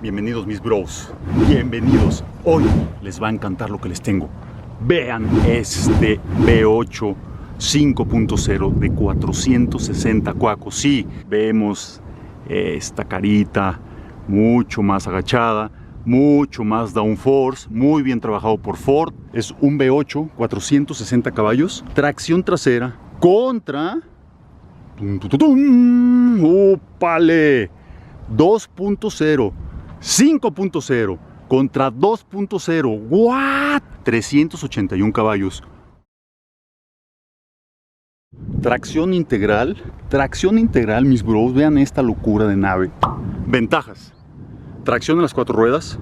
Bienvenidos mis bros, bienvenidos. Hoy les va a encantar lo que les tengo. Vean este V8 5.0 de 460 cuacos. Sí, vemos esta carita mucho más agachada, mucho más downforce, muy bien trabajado por Ford. Es un V8, 460 caballos, tracción trasera contra... ¡Ópale! 2.0, 5.0 contra 2.0. ¿What? 381 caballos. Tracción integral, mis bros. Vean esta locura de nave. Ventajas: tracción en las 4 ruedas,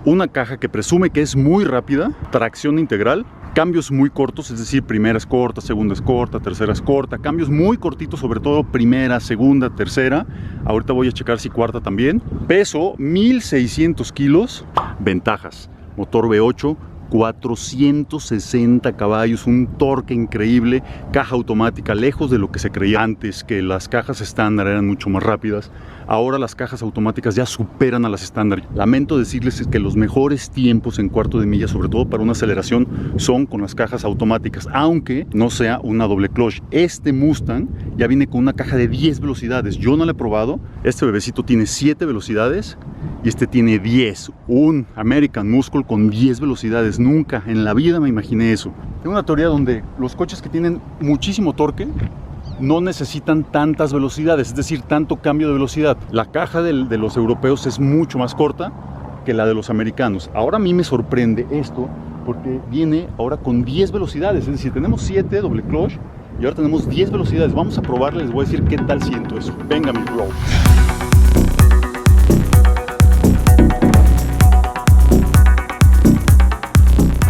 una caja que presume que es muy rápida, tracción integral, cambios muy cortos, es decir, primera es corta, segunda es corta, tercera es corta, cambios muy cortitos, sobre todo primera, segunda, tercera. Ahorita voy a checar si cuarta también. Peso 1600 kilos. Ventajas: motor V8, 460 caballos, un torque increíble, caja automática, lejos de lo que se creía antes, que las cajas estándar eran mucho más rápidas. Ahora las cajas automáticas ya superan a las estándar. Lamento decirles que los mejores tiempos en cuarto de milla, sobre todo para una aceleración, son con las cajas automáticas, aunque no sea una doble clutch. Este Mustang ya viene con una caja de 10 velocidades. Yo no la he probado. Este bebecito tiene 7 velocidades y este tiene 10. Un American Muscle con 10 velocidades. Nunca en la vida me imaginé eso. Tengo una teoría donde los coches que tienen muchísimo torque no necesitan tantas velocidades, es decir, tanto cambio de velocidad. La caja de los europeos es mucho más corta que la de los americanos. Ahora a mí me sorprende esto porque viene ahora con 10 velocidades, es decir, tenemos 7 doble clutch y ahora tenemos 10 velocidades. Vamos a probarle, les voy a decir qué tal siento eso. Venga mi bro.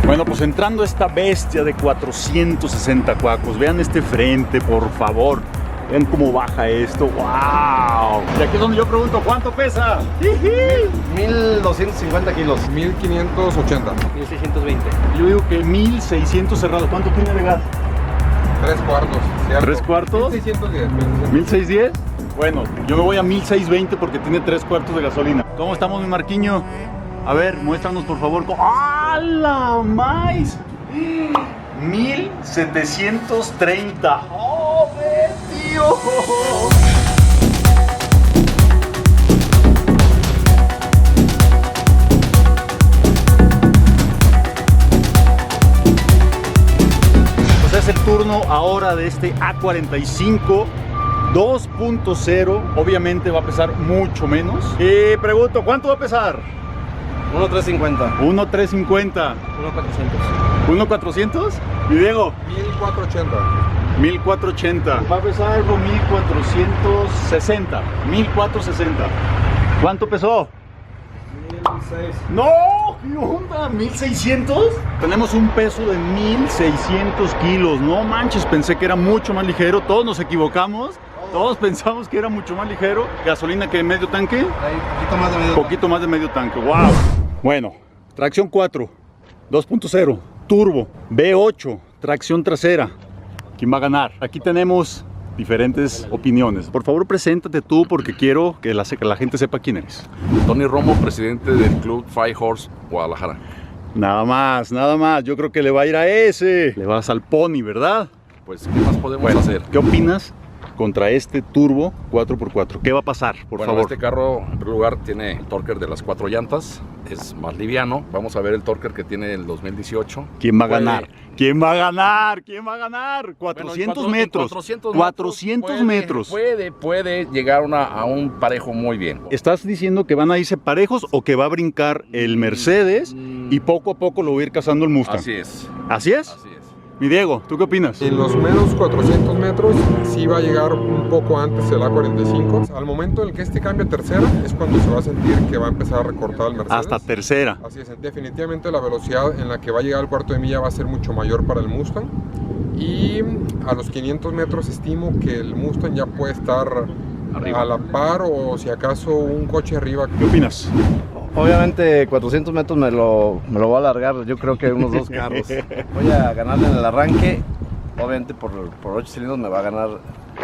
Bueno, pues entrando a esta bestia de 460 cuacos, vean este frente, por favor. Vean cómo baja esto. ¡Wow! Y aquí es donde yo pregunto, ¿cuánto pesa? 1250 kilos. 1580. 1620. Yo digo que 1600 cerrado. ¿Cuánto tiene de gas? 3 cuartos. ¿Cierto? ¿3 cuartos? 1610. 1610. Bueno, yo me voy a 1620 porque tiene 3 cuartos de gasolina. ¿Cómo estamos, mi Marquiño? A ver, muéstranos por favor. ¡Ah, la más! 1730. ¡Oh, tío! Pues es el turno ahora de este A45 2.0. Obviamente va a pesar mucho menos. Y pregunto, ¿cuánto va a pesar? 1350. 1.350. 1400. ¿1.400? ¿Y Diego? 1480. 1480. Va a pesar algo 1460. 1460. ¿Cuánto pesó? 1600. ¡No! ¿Qué onda? ¿1600? Tenemos un peso de 1600 kilos. No manches, pensé que era mucho más ligero. Todos nos equivocamos. Todos pensamos que era mucho más ligero. ¿Gasolina que medio tanque? Ahí, poquito más de medio. Poquito más de medio tanque. ¡Wow! Bueno, tracción 4, 2.0, turbo, V8, tracción trasera. ¿Quién va a ganar? Aquí tenemos diferentes opiniones. Por favor, preséntate tú porque quiero que la gente sepa quién eres. Tony Romo, presidente del Club Five Horse Guadalajara. Nada más, nada más. Yo creo que le va a ir a ese. Le vas al Pony, ¿verdad? Pues, ¿qué más podemos hacer? ¿Qué opinas contra este turbo 4x4? ¿Qué va a pasar, por favor? Este carro, en primer lugar, tiene el torque de las 4 llantas, es más liviano. Vamos a ver el torque que tiene el 2018. ¿Quién va a ganar? ¿Quién va a ganar? ¿Quién va a ganar? 400 metros. 400 metros. Puede llegar a un parejo muy bien. ¿Estás diciendo que van a irse parejos o que va a brincar el Mercedes y poco a poco lo va a ir cazando el Mustang? Así es. ¿Así es? Así es. Mi Diego, ¿tú qué opinas? En los menos 400 metros sí va a llegar un poco antes el A45. Al momento en el que este cambia a tercera es cuando se va a sentir que va a empezar a recortar el Mercedes. Hasta tercera. Así es, definitivamente la velocidad en la que va a llegar al cuarto de milla va a ser mucho mayor para el Mustang. Y a los 500 metros estimo que el Mustang ya puede estar arriba, a la par o si acaso un coche arriba. ¿Qué opinas? Obviamente 400 metros me lo voy a alargar, yo creo que unos 2 carros. Voy a ganarle en el arranque. Obviamente por 8 cilindros me va a ganar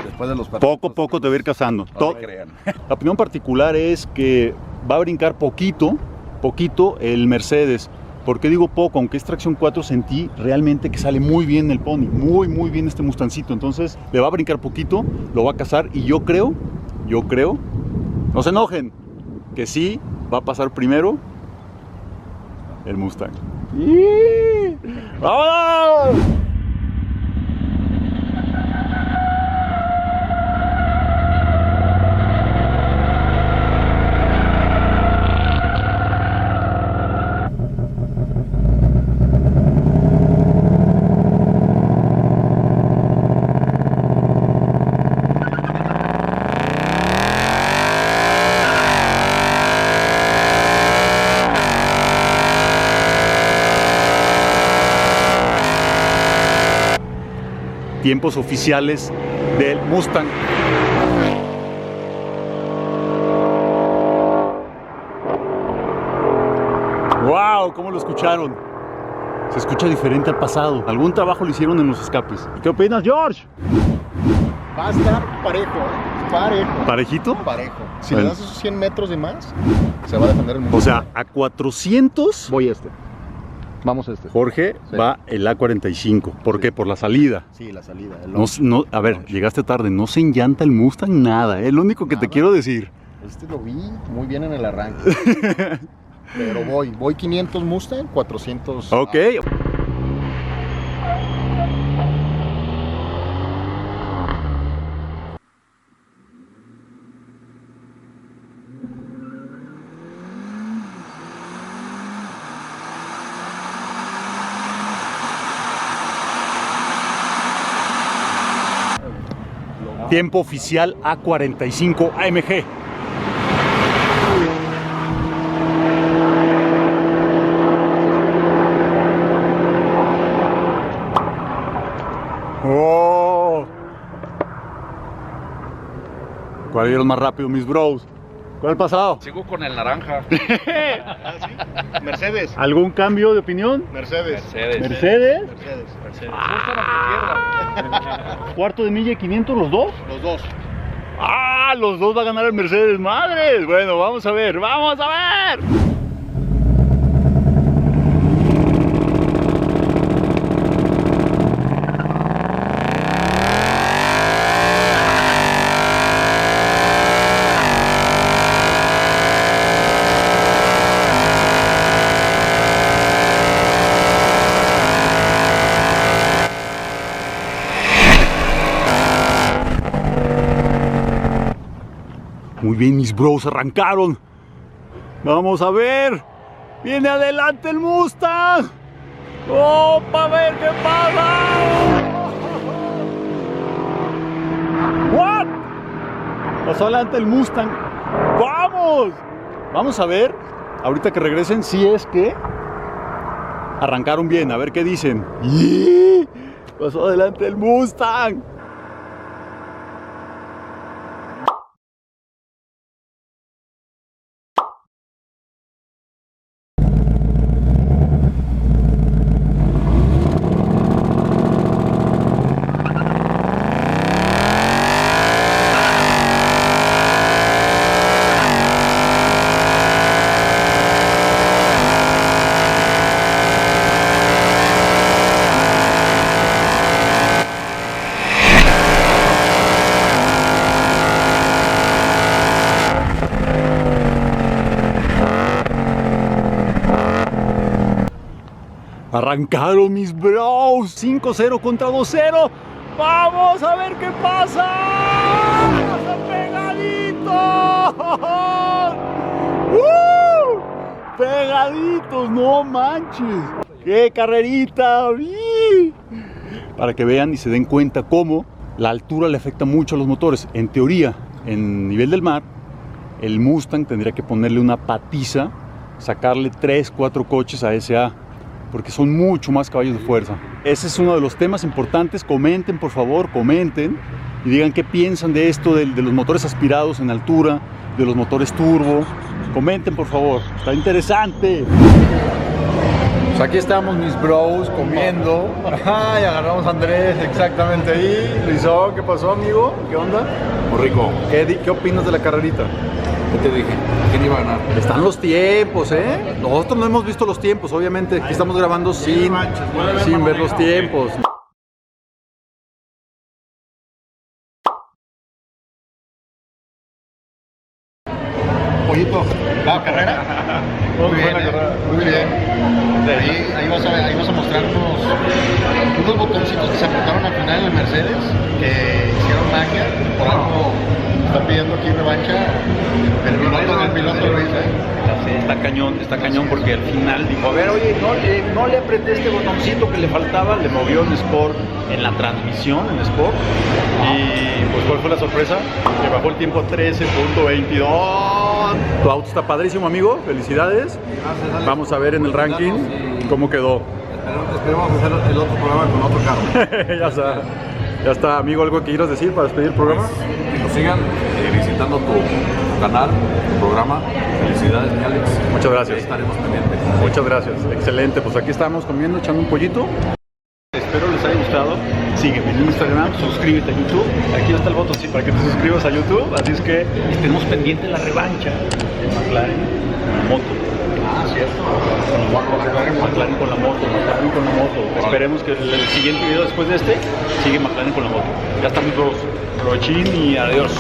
después de los 400. Poco a poco te va a ir cazando. No crean. La opinión particular es que va a brincar poquito el Mercedes. ¿Por qué digo poco? Aunque es tracción 4, sentí realmente que sale muy bien el pony, muy bien este Mustancito. Entonces le va a brincar poquito, lo va a cazar y yo creo, no se enojen, que sí va a pasar primero el Mustang. ¡Vámonos! Tiempos oficiales del Mustang. ¡Wow! ¿Cómo lo escucharon? Se escucha diferente al pasado. Algún trabajo lo hicieron en los escapes. ¿Qué opinas, George? Va a estar parejo, ¿eh? Parejo. ¿Parejito? Parejo. Si Bueno. le das esos 100 metros de más, se va a defender el mundo. O sea, a 400, voy este. Vamos este. Jorge, Sí. va el A45. ¿Por Sí. qué? Por la salida. Sí, la salida. El A ver, launch. llegaste tarde. No se enllanta el Mustang nada. Es lo único que te Nada. quiero decir. Este lo vi muy bien en el arranque. Pero voy 500 Mustang, 400. Ok. Tiempo oficial A45 AMG. Oh. ¿Cuál vieron más rápido, mis bros? ¿Cuál pasado? Sigo con el naranja. Mercedes. ¿Algún cambio de opinión? Mercedes. ¿Mercedes? Mercedes. ¿Cuarto de milla y 500 los dos? Los dos. ¡Ah! Los dos va a ganar el Mercedes, madres. Bueno, vamos a ver, ¡vamos a ver! Muy bien, mis bros, arrancaron. Vamos a ver. Viene adelante el Mustang. ¡Oh, para ver qué pasa! ¿What? Pasó adelante el Mustang. ¡Vamos! Vamos a ver, ahorita que regresen, si es que arrancaron bien. A ver qué dicen. ¡Y! Pasó adelante el Mustang. Arrancaron mis bros. 5-0 contra 2-0. Vamos a ver qué pasa. ¡Pegaditos! Pegaditos, no manches. ¡Qué carrerita! ¡Uy! Para que vean y se den cuenta cómo la altura le afecta mucho a los motores. En teoría, en nivel del mar, el Mustang tendría que ponerle una patiza, sacarle 3-4 coches a SA, porque son mucho más caballos de fuerza. Ese es uno de los temas importantes. Comenten, por favor, comenten y digan qué piensan de esto, de los motores aspirados en altura, de los motores turbo. Comenten, por favor, está interesante. Pues aquí estamos mis bros comiendo. Ay, agarramos a Andrés exactamente ahí. Luisón, ¿qué pasó, amigo? ¿Qué onda? Muy rico. ¿Qué opinas de la carrerita? ¿Qué te dije? ¿Quién iba a ganar? Están los tiempos, ¿eh? Nosotros no hemos visto los tiempos, obviamente. Aquí estamos grabando sin ver los tiempos. Pollito, ¿va carrera? Muy bien, muy bien. Ahí vas a mostrar unos botoncitos que se apretaron al final en el Mercedes, que hicieron magia, por algo está pidiendo aquí revancha el piloto Luis, Sí, está cañón porque al final dijo, a ver, oye, no le apreté este botoncito que le faltaba, le movió en Sport, en la transmisión en Sport, y pues ¿cuál fue la sorpresa? Que bajó el tiempo a 13.22. Tu auto está padrísimo, amigo, felicidades. Gracias, Vamos a ver en el ranking cómo quedó. Esperemos hacer el otro programa con otro carro. Ya está, amigo, ¿algo que quieras decir para despedir el programa? Que nos sigan visitando tu canal, tu programa. Felicidades, mi Alex. Muchas gracias. Ahí estaremos pendientes. Muchas gracias, excelente, pues aquí estamos comiendo, echando un pollito. Espero les haya gustado. Sígueme en Instagram, suscríbete a YouTube. Aquí está el botón para que te suscribas a YouTube. Así es que estemos pendientes de la revancha de McLaren con la moto. Cierto. McLaren con la moto. Esperemos que el siguiente video después de este sigue McLaren con la moto. Ya estamos todos. Provechín y adiós.